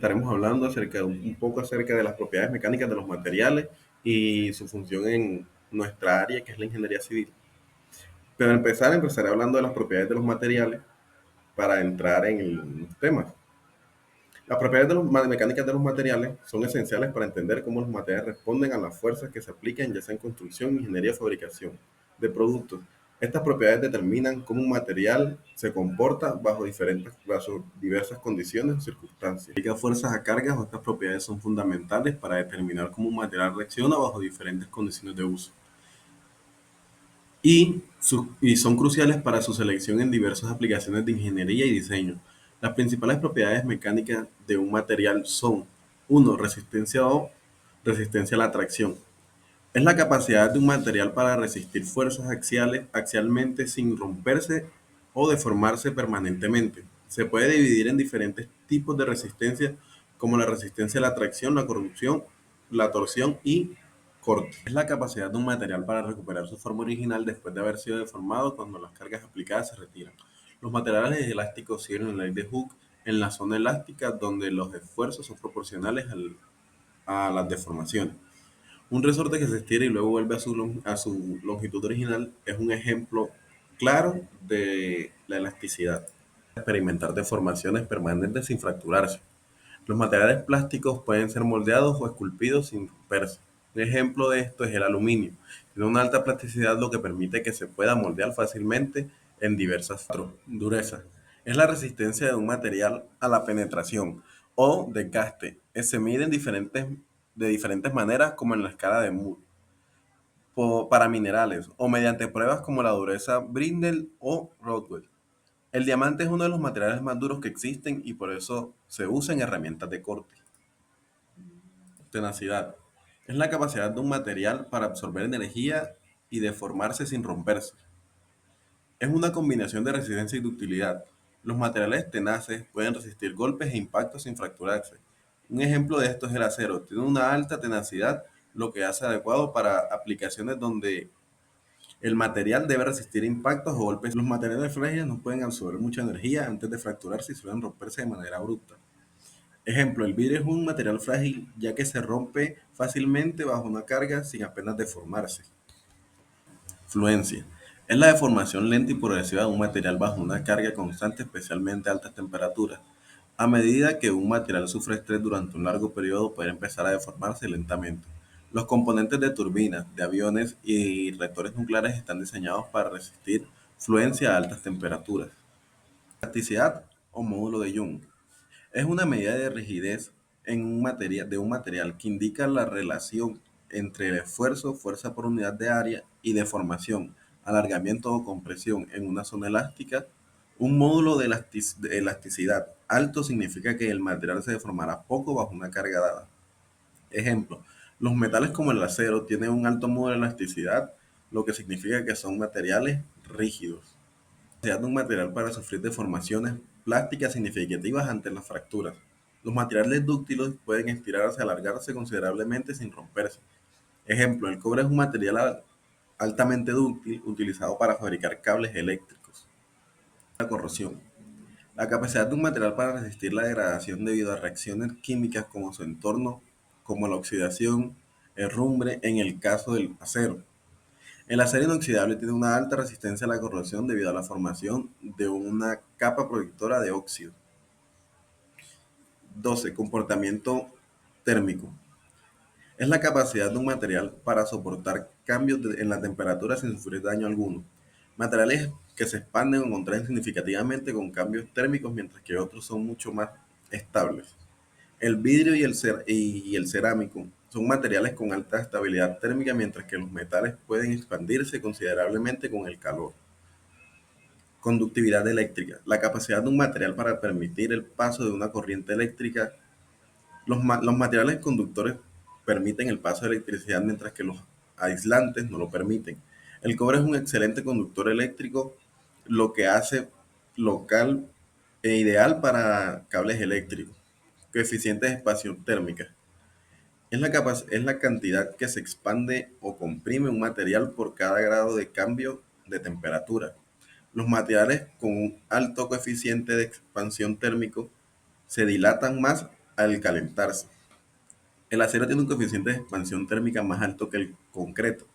estaremos hablando un poco acerca de las propiedades mecánicas de los materiales y su función en nuestra área, que es la ingeniería civil. Pero empezaré hablando de las propiedades de los materiales para entrar en los temas. Las propiedades mecánicas de los materiales son esenciales para entender cómo los materiales responden a las fuerzas que se aplican, ya sea en construcción, ingeniería o fabricación de productos. Estas propiedades determinan cómo un material se comporta bajo diversas condiciones o circunstancias. Aplica fuerzas a cargas o estas propiedades son fundamentales para determinar cómo un material reacciona bajo diferentes condiciones de uso. Y son cruciales para su selección en diversas aplicaciones de ingeniería y diseño. Las principales propiedades mecánicas de un material son: uno, resistencia a la tracción. Es la capacidad de un material para resistir fuerzas axialmente sin romperse o deformarse permanentemente. Se puede dividir en diferentes tipos de resistencia, como la resistencia a la tracción, la corrupción, la torsión y corte. Es la capacidad de un material para recuperar su forma original después de haber sido deformado cuando las cargas aplicadas se retiran. Los materiales elásticos siguen la ley de Hooke en la zona elástica, donde los esfuerzos son proporcionales a las deformaciones. Un resorte que se estira y luego vuelve a su longitud original es un ejemplo claro de la elasticidad. Experimentar deformaciones permanentes sin fracturarse. Los materiales plásticos pueden ser moldeados o esculpidos sin romperse. Un ejemplo de esto es el aluminio. Tiene una alta plasticidad, lo que permite que se pueda moldear fácilmente en diversas formas. Dureza. Es la resistencia de un material a la penetración o desgaste. Se mide de diferentes maneras, como en la escala de Mohs, para minerales o mediante pruebas como la dureza Brindle o Rockwell. El diamante es uno de los materiales más duros que existen y por eso se usa en herramientas de corte. Tenacidad. Es la capacidad de un material para absorber energía y deformarse sin romperse. Es una combinación de resistencia y ductilidad. Los materiales tenaces pueden resistir golpes e impactos sin fracturarse. Un ejemplo de esto es el acero. Tiene una alta tenacidad, lo que hace adecuado para aplicaciones donde el material debe resistir impactos o golpes. Los materiales frágiles no pueden absorber mucha energía antes de fracturarse y suelen romperse de manera abrupta. Ejemplo, el vidrio es un material frágil ya que se rompe fácilmente bajo una carga sin apenas deformarse. Fluencia. Es la deformación lenta y progresiva de un material bajo una carga constante, especialmente a altas temperaturas. A medida que un material sufre estrés durante un largo periodo, puede empezar a deformarse lentamente. Los componentes de turbinas, de aviones y reactores nucleares están diseñados para resistir fluencia a altas temperaturas. Elasticidad o módulo de Young. Es una medida de rigidez de un material que indica la relación entre el esfuerzo, fuerza por unidad de área, y deformación, alargamiento o compresión en una zona elástica. Un módulo de elasticidad alto significa que el material se deformará poco bajo una carga dada. Ejemplo, los metales como el acero tienen un alto módulo de elasticidad, lo que significa que son materiales rígidos. La capacidad de un material para sufrir deformaciones plásticas significativas ante las fracturas. Los materiales dúctiles pueden estirarse y alargarse considerablemente sin romperse. Ejemplo, el cobre es un material altamente dúctil utilizado para fabricar cables eléctricos. La corrosión. La capacidad de un material para resistir la degradación debido a reacciones químicas como su entorno, como la oxidación, herrumbre en el caso del acero. El acero inoxidable tiene una alta resistencia a la corrosión debido a la formación de una capa protectora de óxido. 12. Comportamiento térmico. Es la capacidad de un material para soportar en la temperatura sin sufrir daño alguno. Materiales que se expanden o contraen significativamente con cambios térmicos, mientras que otros son mucho más estables. El vidrio y el cerámico son materiales con alta estabilidad térmica, mientras que los metales pueden expandirse considerablemente con el calor. Conductividad eléctrica. La capacidad de un material para permitir el paso de una corriente eléctrica. Los materiales conductores permiten el paso de electricidad, mientras que los aislantes no lo permiten. El cobre es un excelente conductor eléctrico, lo que hace local e ideal para cables eléctricos. Coeficiente de expansión térmica. Es la cantidad que se expande o comprime un material por cada grado de cambio de temperatura. Los materiales con un alto coeficiente de expansión térmico se dilatan más al calentarse. El acero tiene un coeficiente de expansión térmica más alto que el concreto,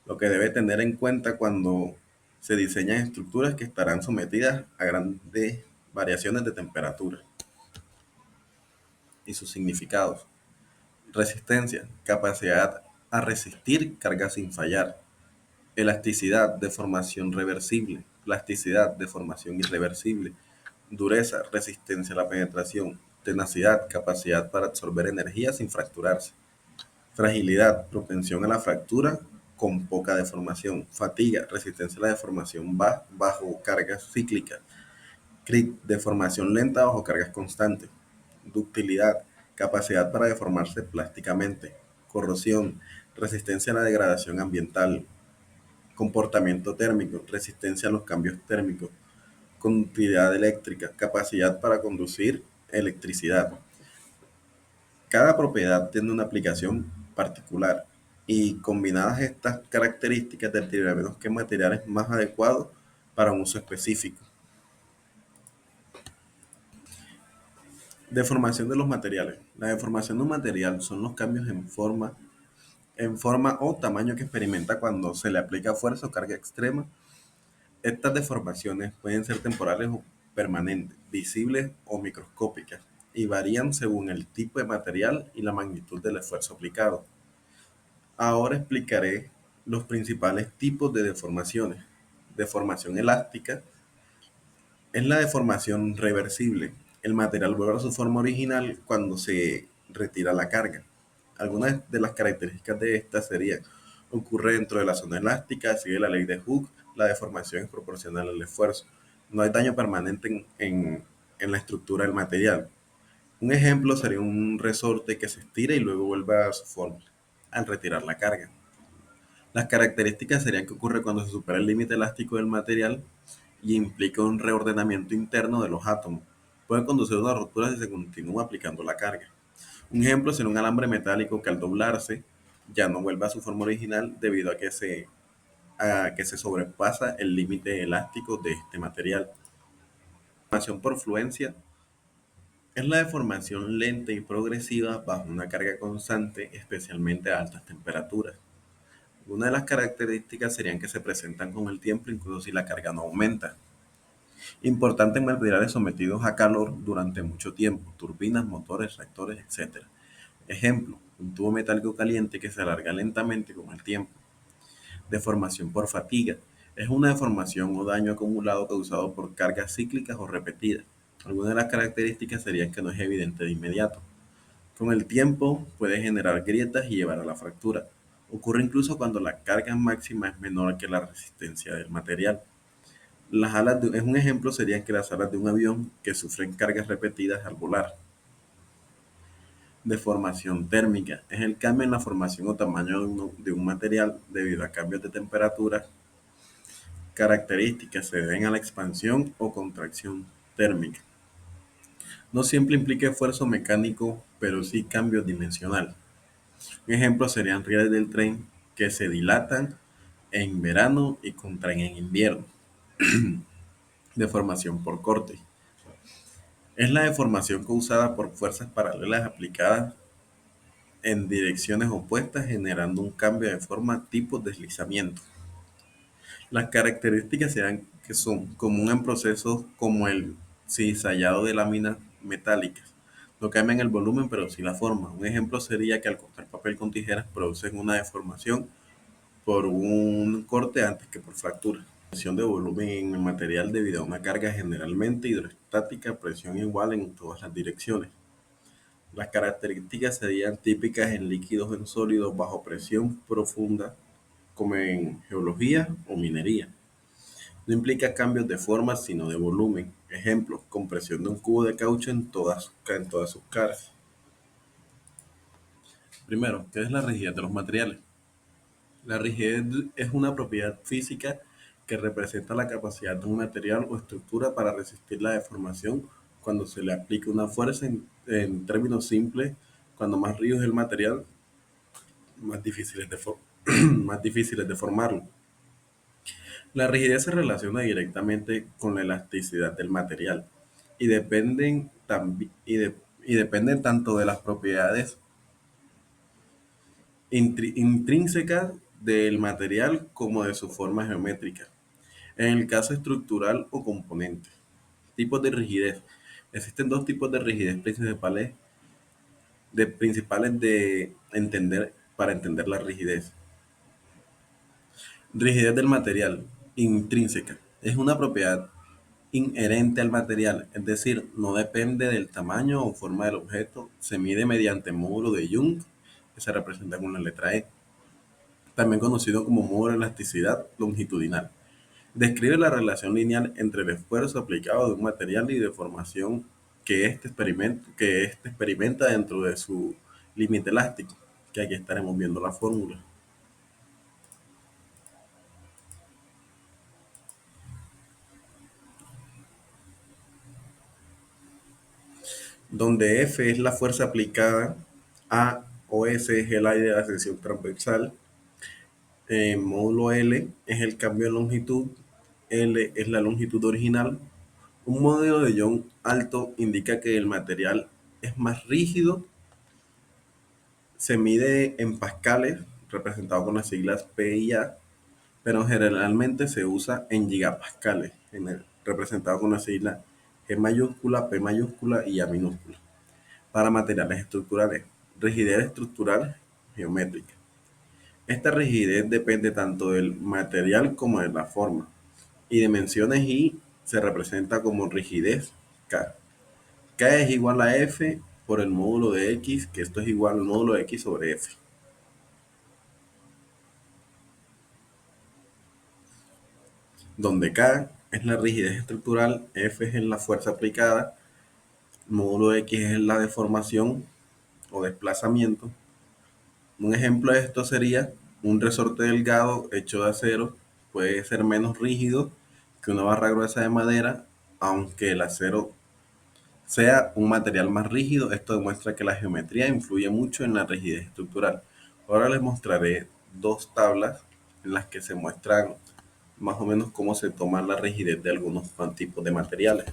lo que debe tener en cuenta cuando se diseñan estructuras que estarán sometidas a grandes variaciones de temperatura y sus significados. Resistencia, capacidad a resistir cargas sin fallar. Elasticidad, deformación reversible. Plasticidad, deformación irreversible. Dureza, resistencia a la penetración. Tenacidad, capacidad para absorber energía sin fracturarse. Fragilidad, propensión a la fractura con poca deformación. Fatiga, resistencia a la deformación bajo cargas cíclicas. CRIT, deformación lenta bajo cargas constantes. Ductilidad, capacidad para deformarse plásticamente. Corrosión, resistencia a la degradación ambiental. Comportamiento térmico, resistencia a los cambios térmicos. Conductividad eléctrica, capacidad para conducir electricidad. Cada propiedad tiene una aplicación particular y combinadas estas características determinaremos qué material es más adecuado para un uso específico. Deformación de los materiales. La deformación de un material son los cambios en forma o tamaño que experimenta cuando se le aplica fuerza o carga extrema. Estas deformaciones pueden ser temporales o permanentes, visibles o microscópicas, y varían según el tipo de material y la magnitud del esfuerzo aplicado. Ahora explicaré los principales tipos de deformaciones. Deformación elástica es la deformación reversible. El material vuelve a su forma original cuando se retira la carga. Algunas de las características de esta serían: ocurre dentro de la zona elástica, sigue la ley de Hooke, la deformación es proporcional al esfuerzo. No hay daño permanente en la estructura del material. Un ejemplo sería un resorte que se estira y luego vuelve a su forma al retirar la carga. Las características serían que ocurre cuando se supera el límite elástico del material y implica un reordenamiento interno de los átomos. Puede conducir a una ruptura si se continúa aplicando la carga. Un ejemplo sería un alambre metálico que al doblarse ya no vuelve a su forma original debido a que se sobrepasa el límite elástico de este material. Deformación por fluencia es la deformación lenta y progresiva bajo una carga constante, especialmente a altas temperaturas. Una de las características serían que se presentan con el tiempo, incluso si la carga no aumenta. Importante en materiales sometidos a calor durante mucho tiempo: turbinas, motores, reactores, etc. Ejemplo: un tubo metálico caliente que se alarga lentamente con el tiempo. Deformación por fatiga es una deformación o daño acumulado causado por cargas cíclicas o repetidas. Algunas de las características serían que no es evidente de inmediato. Con el tiempo puede generar grietas y llevar a la fractura. Ocurre incluso cuando la carga máxima es menor que la resistencia del material. Un ejemplo sería que las alas de un avión que sufren cargas repetidas al volar. Deformación térmica es el cambio en la formación o tamaño de un material debido a cambios de temperatura. Características se deben a la expansión o contracción térmica. No siempre implica esfuerzo mecánico, pero sí cambio dimensional. Un ejemplo serían rieles del tren que se dilatan en verano y contraen en invierno. Deformación por corte es la deformación causada por fuerzas paralelas aplicadas en direcciones opuestas, generando un cambio de forma tipo deslizamiento. Las características serán que son comunes en procesos como el cizallado de láminas metálicas. No cambian el volumen, pero sí la forma. Un ejemplo sería que al cortar papel con tijeras producen una deformación por un corte antes que por fractura. Presión de volumen en el material debido a una carga generalmente hidrostática, presión igual en todas las direcciones. Las características serían típicas en líquidos o en sólidos bajo presión profunda, como en geología o minería. No implica cambios de forma, sino de volumen. Ejemplo: compresión de un cubo de caucho en todas sus caras. Primero, ¿qué es la rigidez de los materiales? La rigidez es una propiedad física que representa la capacidad de un material o estructura para resistir la deformación cuando se le aplica una fuerza. En términos simples, cuando más rígido es el material, más difícil es más difícil es deformarlo. La rigidez se relaciona directamente con la elasticidad del material y y depende tanto de las propiedades intrínsecas del material como de su forma geométrica. En el caso estructural o componente. Tipos de rigidez. Existen dos tipos de rigidez principales de entender para entender la rigidez. Rigidez del material, intrínseca. Es una propiedad inherente al material, es decir, no depende del tamaño o forma del objeto, se mide mediante módulo de Young, que se representa con la letra E, también conocido como módulo de elasticidad longitudinal. Describe la relación lineal entre el esfuerzo aplicado de un material y deformación que éste experimenta dentro de su límite elástico, que aquí estaremos viendo la fórmula, donde F es la fuerza aplicada, A o S es el aire de la sección transversal, módulo L es el cambio de longitud, L es la longitud original. Un modelo de Young alto indica que el material es más rígido, se mide en pascales, representado con las siglas P y A, pero generalmente se usa en gigapascales, representado con las siglas G mayúscula, P mayúscula y A minúscula. Para materiales estructurales, rigidez estructural geométrica. Esta rigidez depende tanto del material como de la forma y dimensiones y se representa como rigidez K. K es igual a F por el módulo de X, que esto es igual al módulo de X sobre F, donde K es la rigidez estructural, F es la fuerza aplicada, módulo de X es la deformación o desplazamiento. Un ejemplo de esto sería un resorte delgado hecho de acero, puede ser menos rígido que una barra gruesa de madera, aunque el acero sea un material más rígido. Esto demuestra que la geometría influye mucho en la rigidez estructural. Ahora les mostraré dos tablas en las que se muestran más o menos cómo se toma la rigidez de algunos tipos de materiales,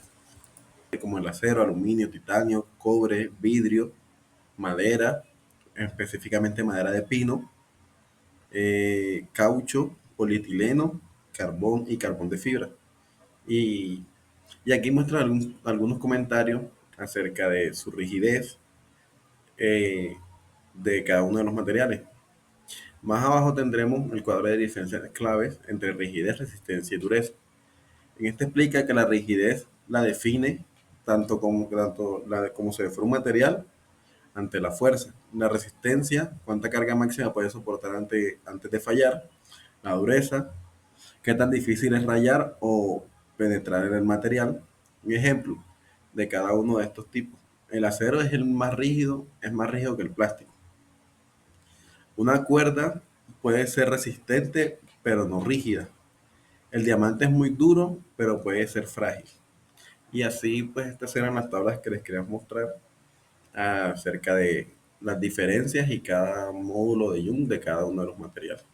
como el acero, aluminio, titanio, cobre, vidrio, madera, específicamente madera de pino, caucho, polietileno, carbón y carbón de fibra. Y, y aquí muestro algunos comentarios acerca de su rigidez de cada uno de los materiales. Más abajo tendremos el cuadro de diferencias claves entre rigidez, resistencia y dureza. En este explica que la rigidez la define tanto como se deforma un material ante la fuerza, la resistencia, cuánta carga máxima puede soportar antes de fallar, la dureza, qué tan difícil es rayar o penetrar en el material. Un ejemplo de cada uno de estos tipos. El acero es más rígido que el plástico. Una cuerda puede ser resistente, pero no rígida. El diamante es muy duro, pero puede ser frágil. Y así, pues, estas eran las tablas que les quería mostrar acerca de las diferencias y cada módulo de Young de cada uno de los materiales.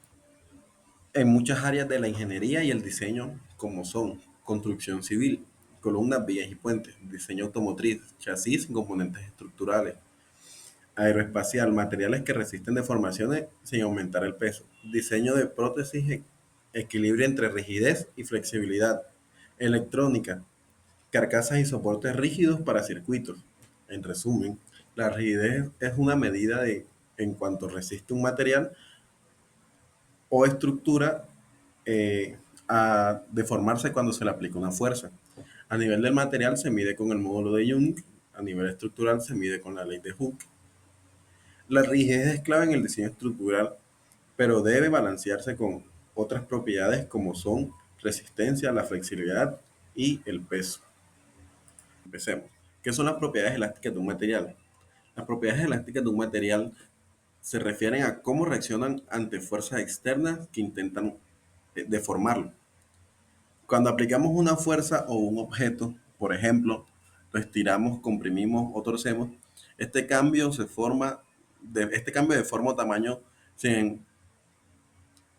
En muchas áreas de la ingeniería y el diseño, como son construcción civil, columnas, vías y puentes, diseño automotriz, chasis y componentes estructurales, aeroespacial, materiales que resisten deformaciones sin aumentar el peso, diseño de prótesis, equilibrio entre rigidez y flexibilidad, electrónica, carcasas y soportes rígidos para circuitos. En resumen, la rigidez es una medida de en cuanto resiste un material o estructura a deformarse cuando se le aplica una fuerza. A nivel del material se mide con el módulo de Young, a nivel estructural se mide con la ley de Hooke. La rigidez es clave en el diseño estructural, pero debe balancearse con otras propiedades como son resistencia, la flexibilidad y el peso. Empecemos. ¿Qué son las propiedades elásticas de un material? Las propiedades elásticas de un material se refieren a cómo reaccionan ante fuerzas externas que intentan deformarlo. Cuando aplicamos una fuerza o un objeto, por ejemplo, lo estiramos, comprimimos o torcemos, este cambio de forma o tamaño. Sin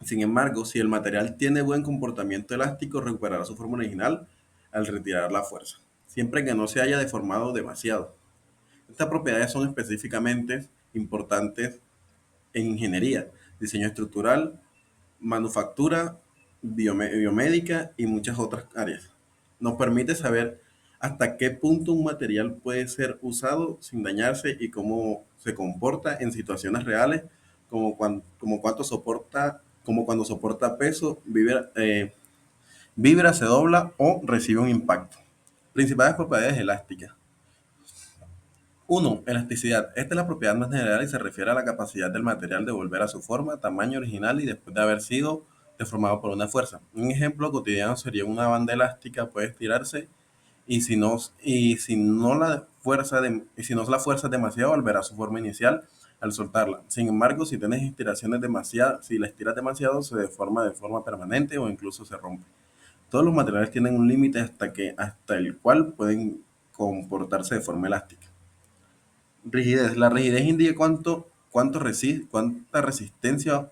embargo, si el material tiene buen comportamiento elástico, recuperará su forma original al retirar la fuerza, siempre que no se haya deformado demasiado. Estas propiedades son específicamente importantes en ingeniería, diseño estructural, manufactura, biomédica y muchas otras áreas. Nos permite saber hasta qué punto un material puede ser usado sin dañarse y cómo se comporta en situaciones reales, como cuando soporta peso, vibra, se dobla o recibe un impacto. Principales propiedades elásticas. Uno, elasticidad. Esta es la propiedad más general y se refiere a la capacidad del material de volver a su forma, tamaño original y después de haber sido deformado por una fuerza. Un ejemplo cotidiano sería una banda elástica, puede estirarse y si no la fuerza es demasiado, volverá a su forma inicial al soltarla. Sin embargo, si tienes estiraciones demasiadas, si la estiras demasiado, se deforma de forma permanente o incluso se rompe. Todos los materiales tienen un límite hasta el cual pueden comportarse de forma elástica. Rigidez. La rigidez indica cuánta resistencia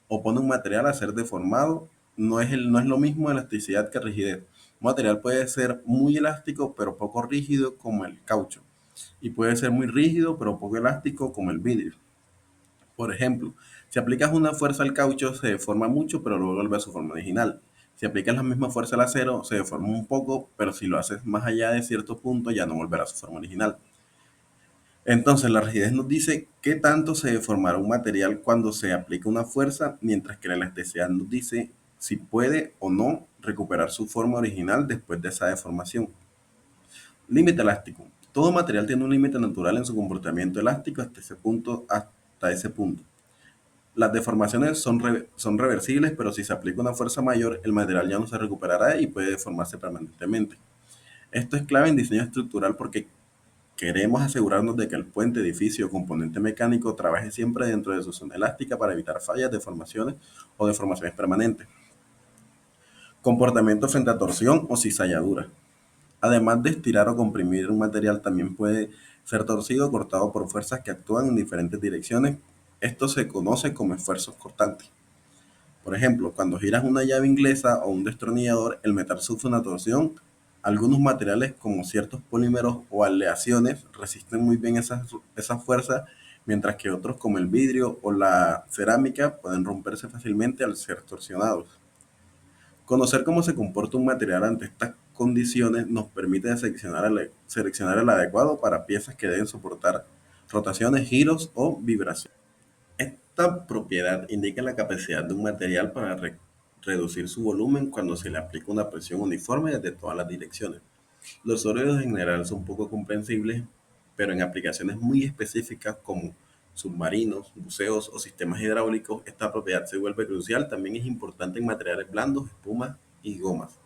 opone un material a ser deformado. No es lo mismo elasticidad que rigidez. Un material puede ser muy elástico pero poco rígido como el caucho. Y puede ser muy rígido pero poco elástico como el vidrio. Por ejemplo, si aplicas una fuerza al caucho se deforma mucho pero luego vuelve a su forma original. Si aplicas la misma fuerza al acero se deforma un poco, pero si lo haces más allá de cierto punto ya no volverá a su forma original. Entonces, la rigidez nos dice qué tanto se deformará un material cuando se aplica una fuerza, mientras que la elasticidad nos dice si puede o no recuperar su forma original después de esa deformación. Límite elástico. Todo material tiene un límite natural en su comportamiento elástico hasta ese punto. Las deformaciones son reversibles, pero si se aplica una fuerza mayor, el material ya no se recuperará y puede deformarse permanentemente. Esto es clave en diseño estructural porque queremos asegurarnos de que el puente, edificio o componente mecánico trabaje siempre dentro de su zona elástica para evitar fallas, deformaciones o deformaciones permanentes. Comportamiento frente a torsión o cizalladura. Además de estirar o comprimir un material, también puede ser torcido o cortado por fuerzas que actúan en diferentes direcciones. Esto se conoce como esfuerzos cortantes. Por ejemplo, cuando giras una llave inglesa o un destornillador, el metal sufre una torsión. Algunos materiales, como ciertos polímeros o aleaciones, resisten muy bien esas fuerzas, mientras que otros, como el vidrio o la cerámica, pueden romperse fácilmente al ser torsionados. Conocer cómo se comporta un material ante estas condiciones nos permite seleccionar el adecuado para piezas que deben soportar rotaciones, giros o vibraciones. Esta propiedad indica la capacidad de un material para reducir su volumen cuando se le aplica una presión uniforme desde todas las direcciones. Los sólidos en general son poco comprensibles, pero en aplicaciones muy específicas como submarinos, buceos o sistemas hidráulicos, esta propiedad se vuelve crucial. También es importante en materiales blandos, espumas y gomas.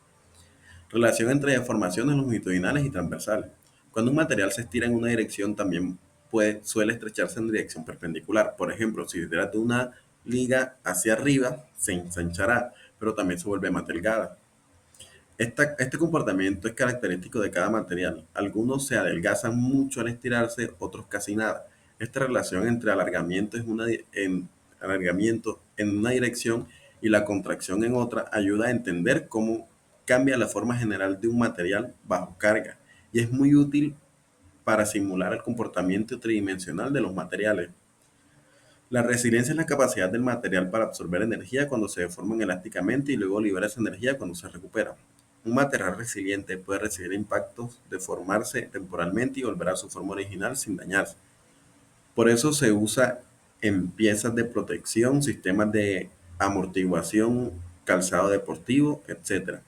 Relación entre deformaciones longitudinales y transversales. Cuando un material se estira en una dirección, también suele estrecharse en dirección perpendicular. Por ejemplo, si se trata de una liga hacia arriba, se ensanchará, pero también se vuelve más delgada. Este comportamiento es característico de cada material. Algunos se adelgazan mucho al estirarse, otros casi nada. Esta relación entre alargamiento en una dirección y la contracción en otra ayuda a entender cómo cambia la forma general de un material bajo carga y es muy útil para simular el comportamiento tridimensional de los materiales. La resiliencia es la capacidad del material para absorber energía cuando se deforman elásticamente y luego libera esa energía cuando se recupera. Un material resiliente puede recibir impactos, deformarse temporalmente y volver a su forma original sin dañarse. Por eso se usa en piezas de protección, sistemas de amortiguación, calzado deportivo, etc.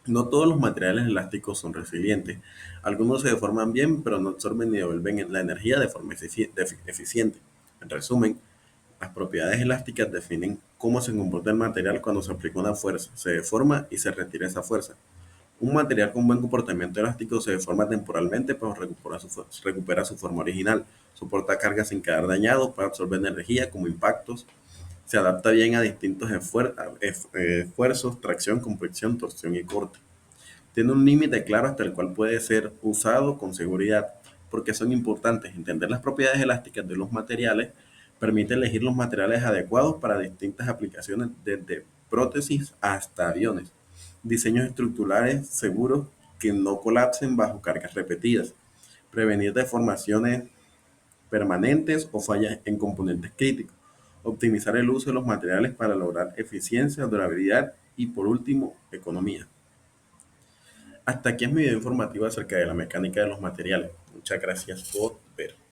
No todos los materiales elásticos son resilientes. Algunos se deforman bien, pero no absorben ni devuelven la energía de forma eficiente. En resumen, las propiedades elásticas definen cómo se comporta el material cuando se aplica una fuerza, se deforma y se retira esa fuerza. Un material con buen comportamiento elástico se deforma temporalmente, pero recupera su forma original, soporta cargas sin quedar dañado, puede absorber energía como impactos, se adapta bien a distintos esfuerzos, tracción, compresión, torsión y corte. Tiene un límite claro hasta el cual puede ser usado con seguridad. Porque son importantes entender las propiedades elásticas de los materiales, permite elegir los materiales adecuados para distintas aplicaciones, desde prótesis hasta aviones. Diseños estructurales seguros que no colapsen bajo cargas repetidas. prevenir deformaciones permanentes o fallas en componentes críticos, optimizar el uso de los materiales para lograr eficiencia, durabilidad y, por último, economía. Hasta aquí es mi video informativo acerca de la mecánica de los materiales. Muchas gracias por ver.